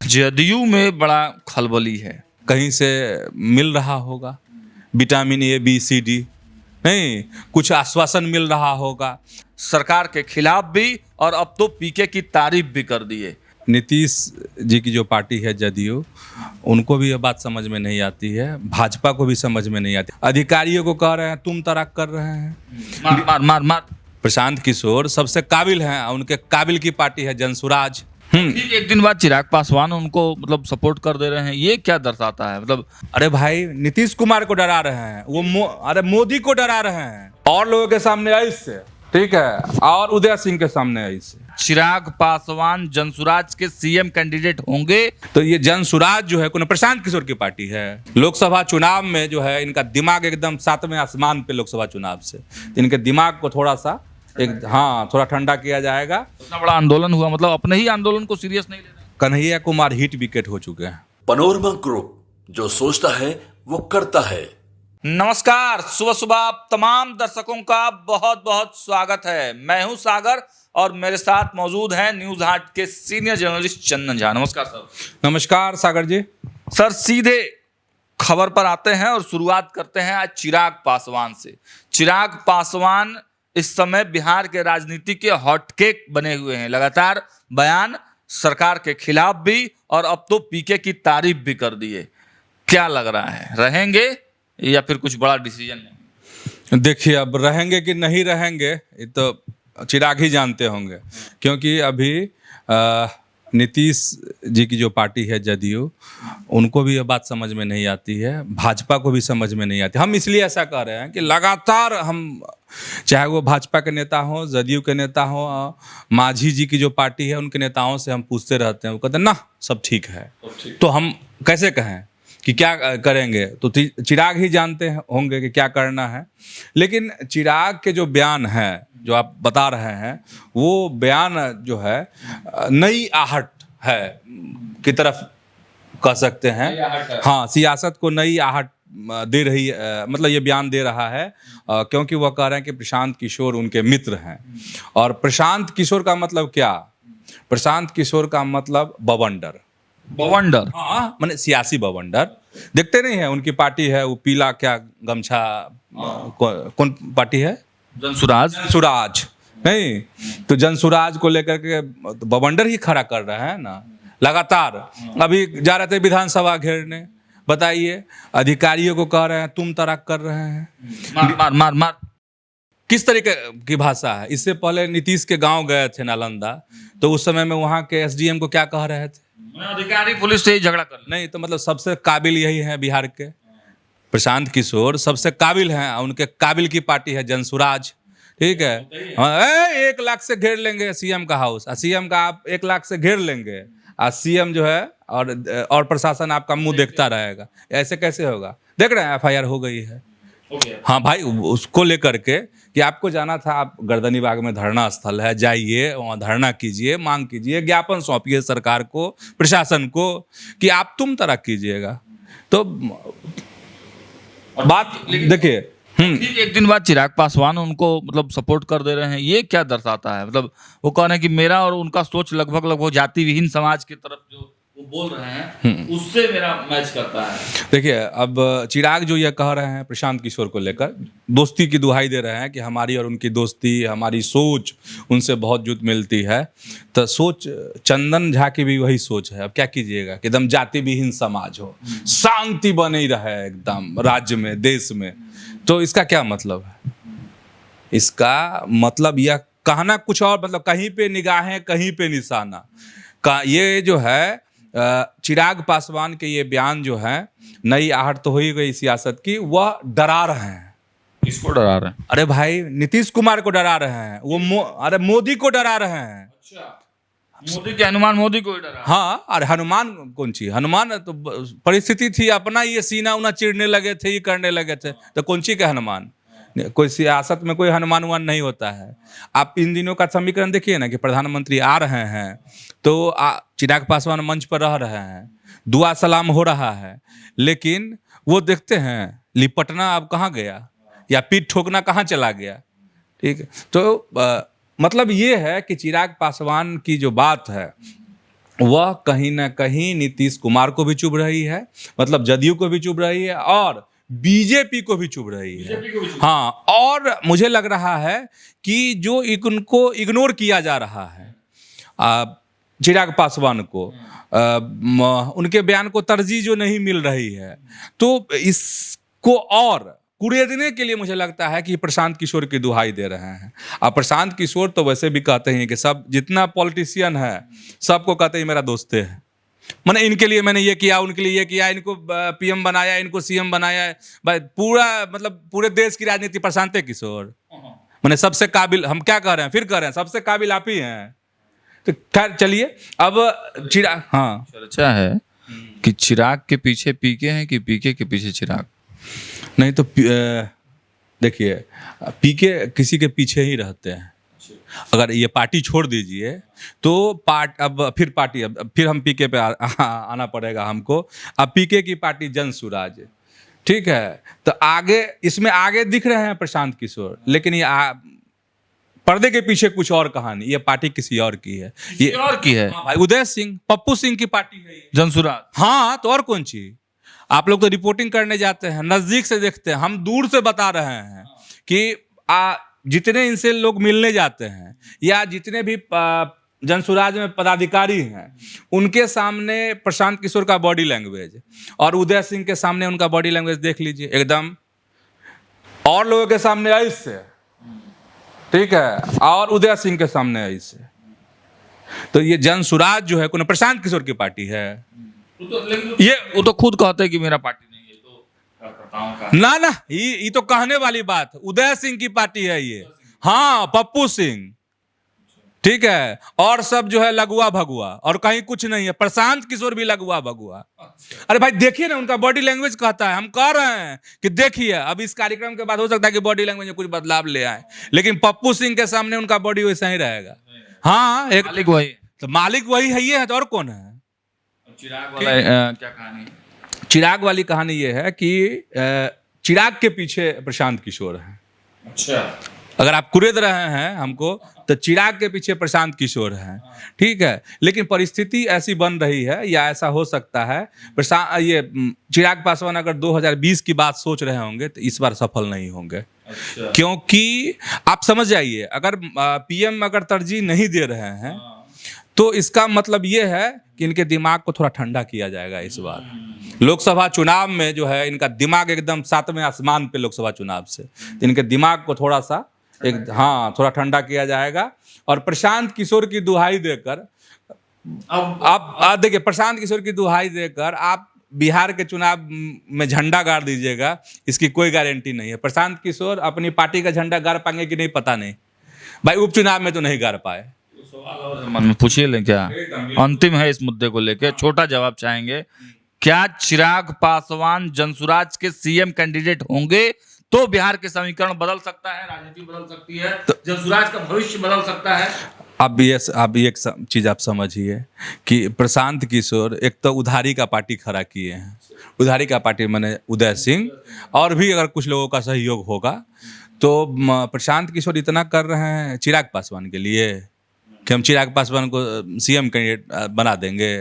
जदयू में बड़ा खलबली है। कहीं से मिल रहा होगा vitamin A B C D, नहीं कुछ आश्वासन मिल रहा होगा सरकार के खिलाफ भी, और अब तो पीके की तारीफ भी कर दिए। नीतीश जी की जो पार्टी है जदयू, उनको भी ये बात समझ में नहीं आती है, भाजपा को भी समझ में नहीं आती। अधिकारियों को कह रहे हैं तुम तराक कर रहे हैं, मार मार मार मार। प्रशांत किशोर सबसे काबिल हैं, उनके काबिल की पार्टी है जनसुराज। ठीक एक दिन बाद चिराग पासवान उनको मतलब सपोर्ट कर दे रहे हैं, ये क्या दर्शाता है? मतलब अरे भाई नीतीश कुमार को डरा रहे हैं वो, अरे मोदी को डरा रहे हैं, और लोगों के सामने ऐसे, ठीक है, और उदय सिंह के सामने ऐसे। चिराग पासवान जनसुराज के सीएम कैंडिडेट होंगे, तो ये जनसुराज जो है कौन? प्रशांत किशोर की पार्टी है। लोकसभा चुनाव में जो है इनका दिमाग एकदम सातवें आसमान पे, लोकसभा चुनाव से इनके दिमाग को थोड़ा सा थोड़ा ठंडा किया जाएगा। इतना बड़ा आंदोलन हुआ, मतलब अपने ही आंदोलन को सीरियस नहीं ले रहे। कन्हैया कुमार हिट विकेट हो चुके हैं। पैनोरमा ग्रुप, जो सोचता है वो करता है। नमस्कार, सुबह सुबह आप तमाम दर्शकों का बहुत बहुत स्वागत है। मैं हूं सागर और मेरे साथ मौजूद हैं न्यूज हाट के सीनियर जर्नलिस्ट चंदन झा। नमस्कार सर। नमस्कार सागर जी। सर सीधे खबर पर आते हैं और शुरुआत करते हैं आज चिराग पासवान से। चिराग पासवान इस समय बिहार के राजनीति के हॉटकेक बने हुए हैं। लगातार बयान सरकार के खिलाफ भी, और अब तो पीके की तारीफ भी कर दिए। क्या लग रहा है, रहेंगे या फिर कुछ बड़ा डिसीजन नहीं? देखिए, अब रहेंगे कि नहीं रहेंगे ये तो चिराग ही जानते होंगे, क्योंकि अभी नीतीश जी की जो पार्टी है जदयू, उनको भी ये बात समझ में नहीं आती है, भाजपा को भी समझ में नहीं आती। हम इसलिए ऐसा कह रहे हैं कि लगातार हम, चाहे वो भाजपा के नेता हों, जदयू के नेता हों, मांझी जी की जो पार्टी है उनके नेताओं से हम पूछते रहते हैं, वो कहते हैं ना सब ठीक है। तो हम कैसे कहें कि क्या करेंगे? तो चिराग ही जानते होंगे कि क्या करना है। लेकिन चिराग के जो बयान हैं, जो आप बता रहे हैं, वो बयान जो है नई आहट है की तरफ कह सकते हैं। हाँ, सियासत को नई आहट दे रही, मतलब ये बयान दे रहा है, क्योंकि वह कह रहे हैं कि प्रशांत किशोर उनके मित्र हैं। और प्रशांत किशोर का मतलब क्या? प्रशांत किशोर का मतलब बवंडर। बवंडर? हाँ, माने सियासी बवंडर। देखते नहीं है उनकी पार्टी है वो पीला क्या गमछा, कौन पार्टी है? जनसुराज। जनसुराज, नहीं तो जनसुराज को लेकर के बवंडर ही खड़ा कर रहे हैं ना लगातार। अभी जा रहे थे विधानसभा घेरने, बताइए, अधिकारियों को कह रहे हैं तुम तराक कर रहे हैं, मार मार मार मार। किस तरीके की भाषा है? इससे पहले नीतीश के गांव गए थे नालंदा, तो उस समय में वहां के एसडीएम को क्या कह रहे थे? अधिकारी पुलिस से ही झगड़ा कर। नहीं तो मतलब सबसे काबिल यही है बिहार के, प्रशांत किशोर सबसे काबिल हैं, उनके काबिल की पार्टी है जनसुराज, ठीक है। 1 लाख से घेर लेंगे सीएम का हाउस, सीएम का आप 1 लाख से घेर लेंगे, सीएम जो है और प्रशासन आपका मुंह देखता रहेगा। ऐसे कैसे होगा? देख रहे हैं एफआईआर हो गई है। हाँ भाई, उसको लेकर के कि आपको जाना था, आप गर्दनीबाग में धरना स्थल है, जाइए वहाँ धरना कीजिए, मांग कीजिए, ज्ञापन सौंपिए सरकार को, प्रशासन को, कि आप तुम तरह कीजिएगा। तो बात देखिए, एक दिन बाद चिराग पासवान उनको मतलब सपोर्ट कर दे रहे हैं, ये क्या दर्शाता है? मतलब वो कह रहे हैं कि मेरा और उनका सोच लगभग जाति विहीन समाज की तरफ जो वो बोल रहे हैं उससे मेरा मैच करता है। देखिए, अब चिराग जो ये कह रहे हैं प्रशांत किशोर को लेकर, दोस्ती की दुहाई दे रहे हैं कि हमारी और उनकी दोस्ती, हमारी सोच उनसे बहुत जुत मिलती है। तो सोच चंदन झा की भी वही सोच है। अब क्या कीजिएगा कि एकदम जाति विहीन समाज हो, शांति बनी रहे एकदम राज्य में, देश में। तो इसका क्या मतलब है? इसका मतलब यह कहना कुछ और, मतलब कहीं पे निगाहें कहीं पे निशाना का। ये जो है चिराग पासवान के ये बयान जो है, नई आहट तो हो ही गई सियासत की, वह डरा रहे हैं। किसको डरा रहे हैं? अरे भाई नीतीश कुमार को डरा रहे हैं वो, अरे मोदी को डरा रहे हैं। अच्छा, मोदी के हनुमान मोदी को डरा? हाँ, अरे हनुमान कौन सी हनुमान? तो परिस्थिति थी अपना, ये सीना उना चिरने लगे थे, ये करने लगे थे, तो कौन सी के हनुमान? कोई सियासत में कोई हनुमान उमान नहीं होता है। आप इन दिनों का समीकरण देखिए ना कि प्रधानमंत्री आ रहे हैं तो चिराग पासवान मंच पर रह रहे हैं, दुआ सलाम हो रहा है, लेकिन वो देखते हैं लिपटना अब कहाँ गया, या पीठ ठोकना कहाँ चला गया, ठीक है। तो मतलब ये है कि चिराग पासवान की जो बात है वह कहीं ना कहीं नीतीश कुमार को भी चुभ रही है, मतलब जदयू को भी चुभ रही है और बीजेपी को भी चुभ रही है। हाँ, और मुझे लग रहा है कि जो उनको इग्नोर किया जा रहा है चिराग पासवान को, उनके बयान को तरजीह जो नहीं मिल रही है, तो इसको और कुरेदने के लिए मुझे लगता है कि प्रशांत किशोर की दुहाई दे रहे हैं। अब प्रशांत किशोर तो वैसे भी कहते हैं कि सब जितना पॉलिटिशियन है सबको कहते हैं मेरा दोस्त है, मैंने इनके लिए मैंने ये किया, उनके लिए ये किया, इनको पीएम बनाया, इनको सीएम बनाया, भाई पूरा मतलब पूरे देश की राजनीति प्रशांत किशोर, मैंने सबसे काबिल, हम क्या कह रहे हैं, फिर कह रहे हैं सबसे काबिल आप ही हैं। तो खैर चलिए, अब चिराग, हाँ चर्चा है कि चिराग के पीछे पीके हैं कि पीके के पीछे चिराग। नहीं तो देखिए, पीके किसी के पीछे ही रहते हैं। अगर ये पार्टी छोड़ दीजिए तो अब फिर हम पीके पे आना पड़ेगा हमको। अब पीके की पार्टी जन सुराज, ठीक है, तो आगे इसमें आगे दिख रहे हैं प्रशांत किशोर, लेकिन ये पर्दे के पीछे कुछ और कहानी, ये पार्टी किसी और की है, ये और की है भाई उदय सिंह, पप्पू सिंह की पार्टी है ये। जनसुराज। हाँ, तो और कौन चीज, आप लोग तो रिपोर्टिंग करने जाते हैं, नजदीक से देखते हैं, हम दूर से बता रहे हैं कि जितने इनसे लोग मिलने जाते हैं या जितने भी जनसुराज में पदाधिकारी हैं, उनके सामने प्रशांत किशोर का बॉडी लैंग्वेज और उदय सिंह के सामने उनका बॉडी लैंग्वेज देख लीजिए, एकदम, और लोगों के सामने ऐसे, ठीक है, और उदय सिंह के सामने ऐसे। तो ये जनसुराज जो है कौन, प्रशांत किशोर की पार्टी है। ये वो तो खुद कहते हैं कि मेरा पार्टी नहीं है, तो ना ये तो कहने वाली बात, उदय सिंह की पार्टी है ये, हाँ, पप्पू सिंह, ठीक है, और सब जो है लगुआ भगुआ, और कहीं कुछ नहीं है, प्रशांत किशोर भी लगुआ भगुआ। अरे भाई देखिए ना, उनका बॉडी लैंग्वेज कहता है, हम कह रहे हैं कि देखिए, अब इस कार्यक्रम के बाद हो सकता है कि बॉडी लैंग्वेज में कुछ बदलाव ले आए, लेकिन पप्पू सिंह के सामने उनका बॉडी वैसा ही रहेगा। हाँ, एक मालिक वही, तो मालिक वही है, ये है तो और कौन है। चिराग वाला क्या कहानी? चिराग वाली कहानी ये है कि चिराग के पीछे प्रशांत किशोर है। अच्छा, अगर आप कुरेद रहे हैं हमको, तो चिराग के पीछे प्रशांत किशोर हैं, ठीक है, लेकिन परिस्थिति ऐसी बन रही है या ऐसा हो सकता है, ये चिराग पासवान अगर 2020 की बात सोच रहे होंगे तो इस बार सफल नहीं होंगे। अच्छा। क्योंकि आप समझ जाइए, अगर पीएम अगर तरजीह नहीं दे रहे हैं तो इसका मतलब ये है कि इनके दिमाग को थोड़ा ठंडा किया जाएगा इस बार। लोकसभा चुनाव में जो है इनका दिमाग एकदम 7वें आसमान पे, लोकसभा चुनाव से तो इनके दिमाग को थोड़ा सा थोड़ा ठंडा किया जाएगा। और प्रशांत किशोर की दुहाई देकर, आप देखिए, प्रशांत किशोर की दुहाई देकर आप बिहार के चुनाव में झंडा गाड़ दीजिएगा, इसकी कोई गारंटी नहीं है। प्रशांत किशोर अपनी पार्टी का झंडा गाड़ पाएंगे कि नहीं पता नहीं, भाई उपचुनाव में तो नहीं गाड़ पाए। मन में पूछिए ले, क्या अंतिम है इस मुद्दे को लेकर, छोटा जवाब चाहेंगे, क्या चिराग पासवान जनसुराज के सीएम कैंडिडेट होंगे तो बिहार के समीकरण बदल सकता है, राजनीति बदल सकती है, तो जनसुराज का भविष्य बदल सकता है? अब एक चीज आप समझिए कि प्रशांत किशोर एक तो उधारी का पार्टी खड़ा किए हैं, उधारी का पार्टी माने उदय सिंह, और भी अगर कुछ लोगों का सहयोग होगा तो प्रशांत किशोर इतना कर रहे हैं चिराग पासवान के लिए कि हम चिराग पासवान को सीएम कैंडिडेट बना देंगे।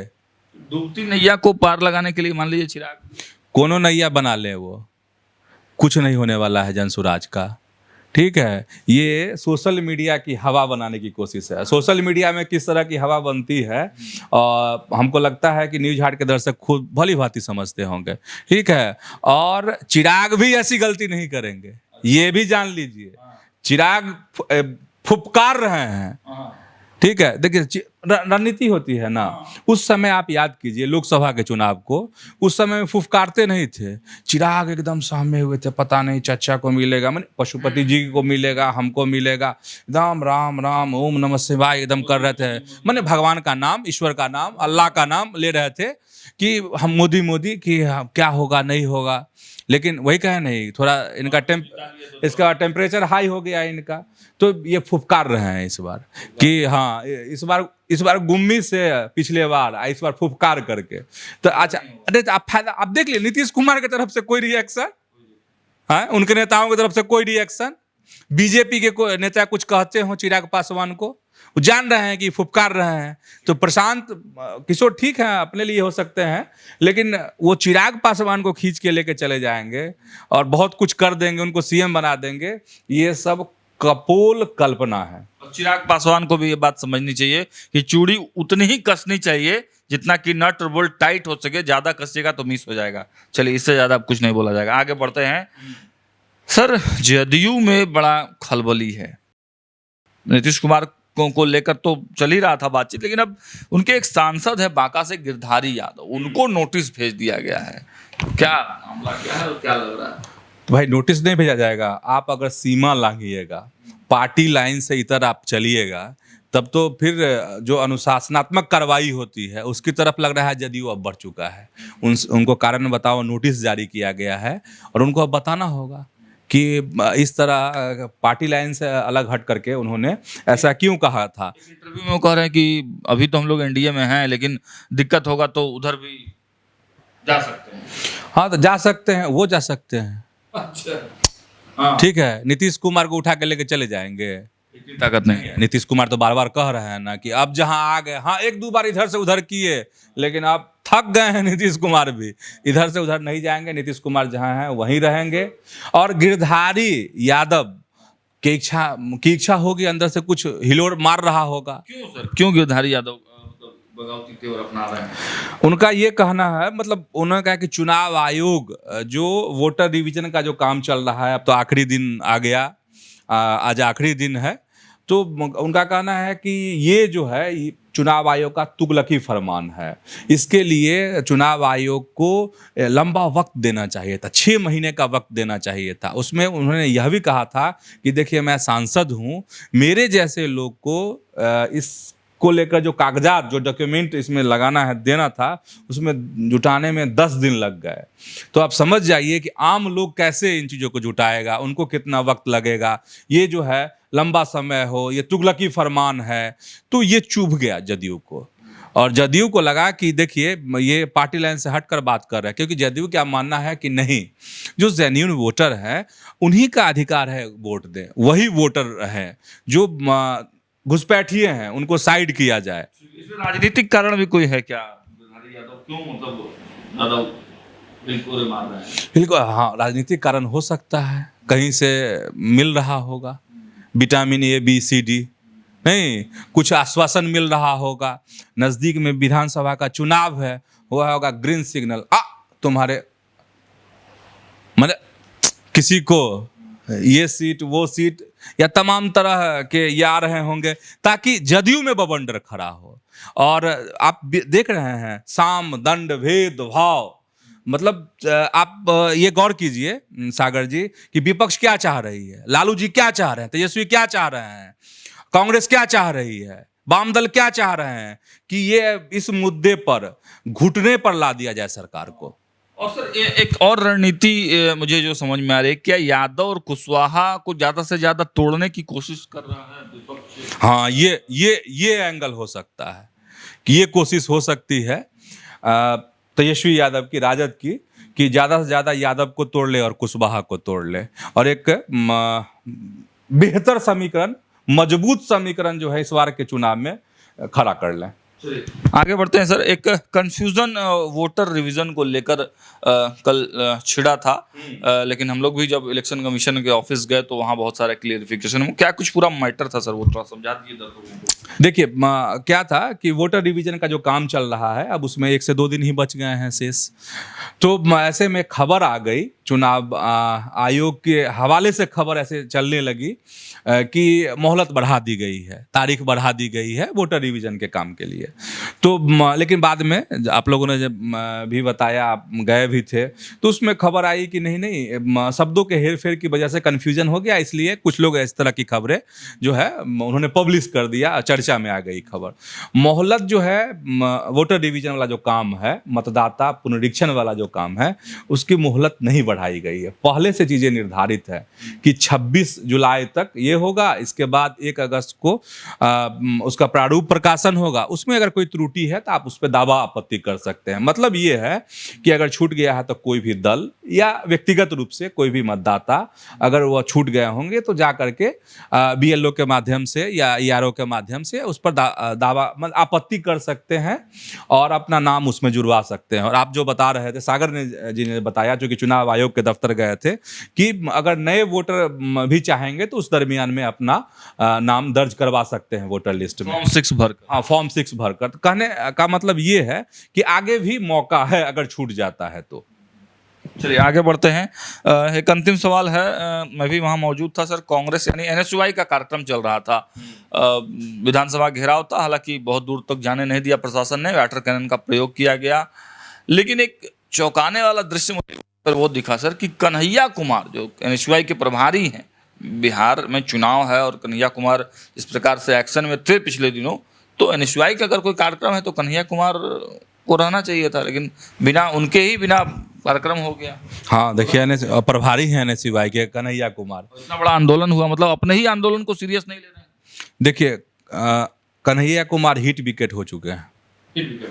डूबती नैया को पार लगाने के लिए मान लीजिए चिराग कोनो नैया बना ले, वो कुछ नहीं होने वाला है जनसुराज का, ठीक है। ये सोशल मीडिया की हवा बनाने की कोशिश है। सोशल मीडिया में किस तरह की हवा बनती है और हमको लगता है कि न्यूज हार्ट के दर्शक खुद भली भांति समझते होंगे, ठीक है। और चिराग भी ऐसी गलती नहीं करेंगे, ये भी जान लीजिए। चिराग फुफकार रहे हैं, ठीक है। देखिए रणनीति होती है ना, उस समय आप याद कीजिए लोकसभा के चुनाव को, उस समय में फुफकारते नहीं थे, चिराग एकदम सहमे हुए थे, पता नहीं चाचा को मिलेगा, मैंने पशुपति जी को मिलेगा, हमको मिलेगा, एकदम राम राम ओम नमः शिवाय एकदम कर रहे थे, मैंने भगवान का नाम, ईश्वर का नाम, अल्लाह का नाम ले रहे थे कि हम मोदी कि क्या होगा नहीं होगा। लेकिन वही कहे नहीं, थोड़ा इनका इसका टेम्परेचर हाई हो गया इनका, तो ये फुफकार रहे हैं इस बार कि हाँ इस बार गुम्मी से पिछले बार, इस बार फुफकार करके। तो अच्छा, अरे आप फायदा आप देख लिए नीतीश कुमार की तरफ से कोई रिएक्शन है, उनके नेताओं की तरफ से कोई रिएक्शन, बीजेपी के कोई नेता कुछ कहते हो चिराग पासवान को, वो जान रहे हैं कि फुफकार रहे हैं, तो प्रशांत किशोर ठीक है अपने लिए हो सकते हैं, लेकिन वो चिराग पासवान को खींच के लेके चले जाएंगे और बहुत कुछ कर देंगे, उनको सीएम बना देंगे, ये सब कपोल कल्पना है। और चिराग पासवान को भी ये बात समझनी चाहिए कि चूड़ी उतनी ही कसनी चाहिए जितना कि नट और बोल्ट टाइट हो सके, ज्यादा कसिएगा तो मिस हो जाएगा। चलिए, इससे ज्यादा अब कुछ नहीं बोला जाएगा, आगे बढ़ते हैं। सर, जदयू में बड़ा खलबली है, नीतीश कुमार को लेकर तो चल ही रहा था बातचीत, लेकिन अब उनके एक सांसद है बांका से गिरधारी यादव, उनको नोटिस भेज दिया गया है। क्या मामला क्या है और क्या लग रहा है? तो भाई नोटिस नहीं भेजा जाएगा, आप अगर सीमा लांघिएगा, पार्टी लाइन से इधर आप चलिएगा, तब तो फिर जो अनुशासनात्मक कार्रवाई होती है उसकी तरफ लग रहा है जदयू अब बढ़ चुका है। उनको कारण बताओ नोटिस जारी किया गया है और उनको अब बताना होगा कि इस तरह पार्टी लाइन से अलग हट करके उन्होंने ऐसा क्यों कहा था। इंटरव्यू में वो कह रहे हैं कि अभी तो हम लोग एनडीए में हैं, लेकिन दिक्कत होगा तो उधर भी जा सकते हैं। हाँ, तो जा सकते हैं, वो जा सकते हैं। अच्छा, हाँ, ठीक है, नीतीश कुमार को उठा के लेके चले जाएंगे, इतनी ताकत नहीं है। नीतीश कुमार तो बार बार कह रहे हैं ना कि अब जहां आ गए, हाँ एक दो बार इधर से उधर किए, लेकिन अब थक गए हैं नीतीश कुमार भी, इधर से उधर नहीं जाएंगे, नीतीश कुमार जहां हैं वहीं रहेंगे। और गिरधारी यादव की इच्छा होगी, अंदर से कुछ हिलोर मार रहा होगा। क्यों सर, क्यों गिरधारी यादव बगावती तेवर अपना रहे हैं? उनका ये कहना है, मतलब उन्होंने कहा कि चुनाव आयोग जो वोटर डिवीजन का जो काम चल रहा है, अब तो आखिरी दिन आ गया, आज आखिरी दिन है, तो उनका कहना है कि ये जो है चुनाव आयोग का तुगलकी फरमान है, इसके लिए चुनाव आयोग को लंबा वक्त देना चाहिए था, 6 महीने का वक्त देना चाहिए था। उसमें उन्होंने यह भी कहा था कि देखिए मैं सांसद हूँ, मेरे जैसे लोग को इसको लेकर जो कागजात, जो डॉक्यूमेंट इसमें लगाना है, देना था, उसमें जुटाने में 10 दिन लग गए। तो आप समझ जाइए कि आम लोग कैसे इन चीज़ों को जुटाएगा, उनको कितना वक्त लगेगा। ये जो है लंबा समय हो, ये तुगलकी फरमान है, तो ये चुभ गया जदयू को। और जदयू को लगा कि देखिए ये पार्टी लाइन से हटकर बात कर रहा है, क्योंकि जदयू क्या मानना है कि नहीं, जो जेन्युइन वोटर है उन्हीं का अधिकार है वोट दें, वही वोटर हैं, जो घुसपैठिए हैं उनको साइड किया जाए। इसमें राजनीतिक कारण भी कोई है क्या? गिरधारी यादव क्यों मतलब यादव बिल्कुल मार रहे हैं? बिल्कुल, हाँ, राजनीतिक कारण हो सकता है, कहीं से मिल रहा होगा vitamin A B C D, नहीं कुछ आश्वासन मिल रहा होगा, नज़दीक में विधानसभा का चुनाव है, हुआ होगा ग्रीन सिग्नल, तुम्हारे मतलब किसी को ये सीट वो सीट या तमाम तरह के ये आ रहे होंगे ताकि जदयू में बवंडर खड़ा हो। और आप देख रहे हैं साम दंड भेद भाव, मतलब आप ये गौर कीजिए सागर जी कि विपक्ष क्या चाह रही है, लालू जी क्या चाह रहे हैं, तेजस्वी क्या चाह रहे हैं, कांग्रेस क्या चाह रही है, वाम दल क्या चाह रहे हैं कि ये इस मुद्दे पर घुटने पर ला दिया जाए सरकार को। और सर ये एक और रणनीति मुझे जो समझ में आ रही है, क्या यादव और कुशवाहा को ज्यादा से ज्यादा तोड़ने की कोशिश कर रहा है विपक्ष? हाँ, ये एंगल हो सकता है कि ये कोशिश हो सकती है तेजस्वी यादव की, राजद की, कि ज़्यादा से ज़्यादा यादव को तोड़ ले और कुशवाहा को तोड़ ले, और एक बेहतर समीकरण, मजबूत समीकरण जो है इस बार के चुनाव में खड़ा कर लें। आगे बढ़ते हैं सर। एक कंफ्यूजन वोटर रिवीजन को लेकर कल छिड़ा था, लेकिन हम लोग भी जब इलेक्शन कमीशन के ऑफिस गए तो वहाँ बहुत सारे क्लियरिफिकेशन, क्या कुछ पूरा मैटर था सर, वो थोड़ा समझा दीजिए दर्शकों को। देखिए क्या था कि वोटर रिवीजन का जो काम चल रहा है, अब उसमें 1 से 2 दिन ही बच गए हैं शेष, तो ऐसे में खबर आ गई, चुनाव आयोग के हवाले से खबर ऐसे चलने लगी कि मोहलत बढ़ा दी गई है, तारीख बढ़ा दी गई है वोटर रिवीजन के काम के लिए। तो लेकिन बाद में आप लोगों ने जब भी बताया, आप गए भी थे, तो उसमें खबर आई कि नहीं शब्दों के हेर फेर की वजह से कन्फ्यूजन हो गया, इसलिए कुछ लोग इस तरह की खबरें जो है उन्होंने पब्लिश कर दिया, चर्चा में आ गई खबर। मोहलत जो है वोटर डिवीजन वाला जो काम है, मतदाता पुनरीक्षण वाला जो काम है, उसकी मोहलत नहीं बढ़ाई गई है। पहले से चीज़ें निर्धारित है कि 26 जुलाई तक ये होगा, इसके बाद 1 अगस्त को उसका प्रारूप प्रकाशन होगा, उसमें अगर कोई त्रुटि है तो आप उस पर दावा आपत्ति कर सकते हैं। मतलब ये है कि अगर छूट गया है तो कोई भी दल या व्यक्तिगत रूप से कोई भी मतदाता अगर वह छूट गए होंगे तो जा करके BLO के माध्यम से या ERO के माध्यम से उस पर दावा मतलब आपत्ति कर सकते हैं और अपना नाम उसमें जुड़वा सकते हैं। और आप जो बता रहे थे, सागर जी ने बताया जो कि चुनाव आयोग के दफ्तर गए थे, कि अगर नए वोटर भी चाहेंगे तो उस दरमियान में अपना नाम दर्ज करवा सकते हैं वोटर लिस्ट में, फॉर्म 6 भर कर। हाँ फॉर्म 6 भरकर। तो कहने का मतलब ये है कि आगे भी मौका है अगर छूट जाता है तो। चलिए आगे बढ़ते हैं। एक अंतिम सवाल है, मैं भी वहाँ मौजूद था सर। कांग्रेस यानी NSY का कार्यक्रम चल रहा था, विधानसभा घेराव था, हालांकि बहुत दूर तक जाने नहीं दिया प्रशासन ने, वाटर कैनन का प्रयोग किया गया। लेकिन एक चौंकाने वाला दृश्य मुझे पर वो दिखा सर कि कन्हैया कुमार जो NSY के प्रभारी हैं, बिहार में चुनाव है और कन्हैया कुमार इस प्रकार से एक्शन में थे पिछले दिनों, तो NSY का अगर कोई कार्यक्रम है तो कन्हैया कुमार को रहना चाहिए था, लेकिन बिना उनके ही बिना कार्यक्रम हो गया। हाँ देखिए, प्रभारी हैं NSY के कन्हैया कुमार। इतना बड़ा आंदोलन हुआ, मतलब अपने ही आंदोलन को सीरियस नहीं ले रहे हैं। देखिए कन्हैया कुमार हिट विकेट हो चुके हैं।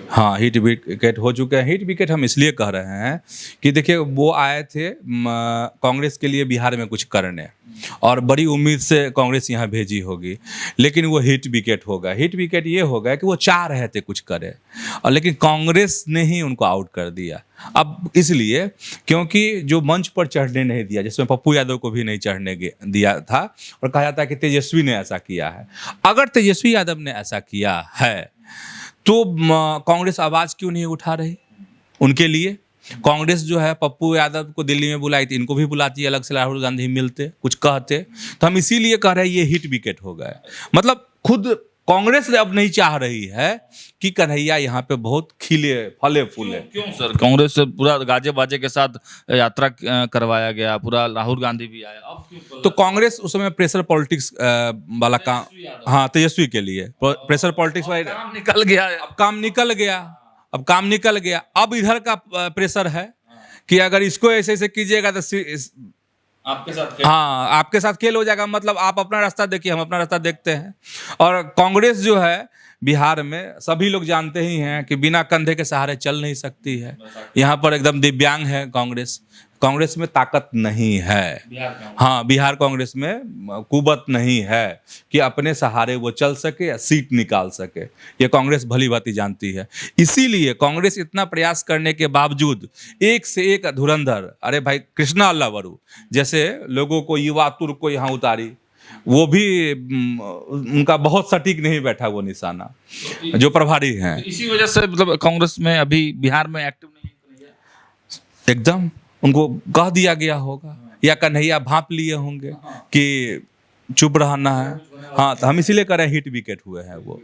हाँ हिट विकेट हो चुके हैं। हिट विकेट हम इसलिए कह रहे हैं कि देखिए वो आए थे कांग्रेस के लिए बिहार में कुछ करने, और बड़ी उम्मीद से कांग्रेस यहाँ भेजी होगी, लेकिन वो हिट विकेट हो गया। हिट विकेट ये हो गया कि वो चाह रहे थे कुछ करे, और लेकिन कांग्रेस ने ही उनको आउट कर दिया। अब इसलिए क्योंकि जो मंच पर चढ़ने नहीं दिया, जिसमें पप्पू यादव को भी नहीं चढ़ने दिया था, और कहा जाता है कि तेजस्वी ने ऐसा किया है। अगर तेजस्वी यादव ने ऐसा किया है तो कांग्रेस आवाज क्यों नहीं उठा रही उनके लिए? कांग्रेस जो है पप्पू यादव को दिल्ली में बुलाई थी, इनको भी बुलाती, अलग से राहुल गांधी मिलते, कुछ कहते। तो हम इसीलिए कह रहे हैं ये हिट विकेट हो गए। मतलब खुद कांग्रेस अब नहीं चाह रही है कि कन्हैया यहाँ पे बहुत खिले फले फूले। क्यों सर? कांग्रेस से पूरा गाजे बाजे के साथ यात्रा करवाया गया, पूरा राहुल गांधी भी आया, अब क्यों? तो कांग्रेस उस समय प्रेशर पॉलिटिक्स वाला काम, हाँ तेजस्वी के लिए प्रेशर पॉलिटिक्स वाला काम निकल गया। अब काम निकल गया, अब काम निकल गया। अब इधर का प्रेशर है कि अगर इसको ऐसे ऐसे कीजिएगा तो आपके साथ हाँ आपके साथ खेल हो जाएगा। मतलब आप अपना रास्ता देखिए, हम अपना रास्ता देखते हैं। और कांग्रेस जो है बिहार में सभी लोग जानते ही हैं कि बिना कंधे के सहारे चल नहीं सकती है। यहाँ पर एकदम दिव्यांग है कांग्रेस। कांग्रेस में ताकत नहीं है। हाँ बिहार कांग्रेस में कुवत नहीं है कि अपने सहारे वो चल सके या सीट निकाल सके। ये कांग्रेस भली भांति जानती है। इसीलिए कांग्रेस इतना प्रयास करने के बावजूद एक से एक धुरंधर, अरे भाई कृष्णा अल्लावरू जैसे लोगों को, युवा तुर्क को यहाँ उतारी, वो भी उनका बहुत सटीक नहीं बैठा वो निशाना जो प्रभारी हैं। इसी वजह से मतलब कांग्रेस में अभी बिहार में एक्टिव नहीं है। एकदम उनको कह दिया गया होगा या कन्हैया भांप लिए होंगे कि चुप रहना है। हाँ तो हम इसीलिए कह रहे हैं हिट विकेट हुए हैं वो।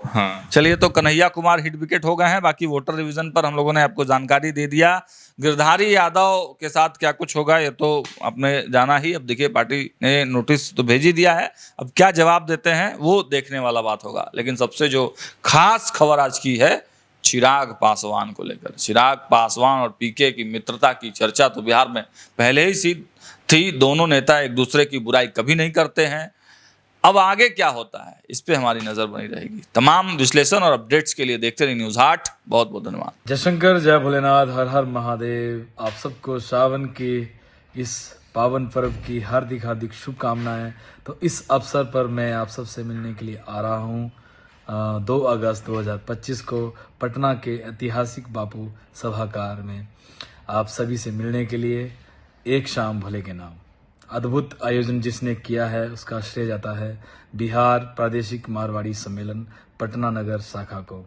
हाँ चलिए, तो कन्हैया कुमार हिट विकेट हो गए हैं। बाकी वोटर रिवीजन पर हम लोगों ने आपको जानकारी दे दिया। गिरधारी यादव के साथ क्या कुछ होगा ये तो आपने जाना ही। अब देखिए पार्टी ने नोटिस तो भेज ही दिया है, अब क्या जवाब देते हैं वो देखने वाला बात होगा। लेकिन सबसे जो खास खबर आज की है चिराग पासवान को लेकर। चिराग पासवान और पीके की मित्रता की चर्चा तो बिहार में पहले ही सी थी। दोनों नेता एक दूसरे की बुराई कभी नहीं करते हैं। अब आगे क्या होता है इस पे हमारी नजर बनी रहेगी। तमाम विश्लेषण और अपडेट्स के लिए देखते रहिए न्यूज़ 8। बहुत बहुत धन्यवाद। जय शंकर, जय भोलेनाथ, हर हर महादेव। आप सबको सावन के इस पावन पर्व की हार्दिक हार्दिक शुभकामनाएं। तो इस अवसर पर मैं आप सबसे मिलने के लिए आ रहा हूँ 2 अगस्त 2025 को पटना के ऐतिहासिक बापू सभागार में आप सभी से मिलने के लिए। एक शाम भोले के नाम अद्भुत आयोजन जिसने किया है उसका श्रेय जाता है बिहार प्रादेशिक मारवाड़ी सम्मेलन पटना नगर शाखा को।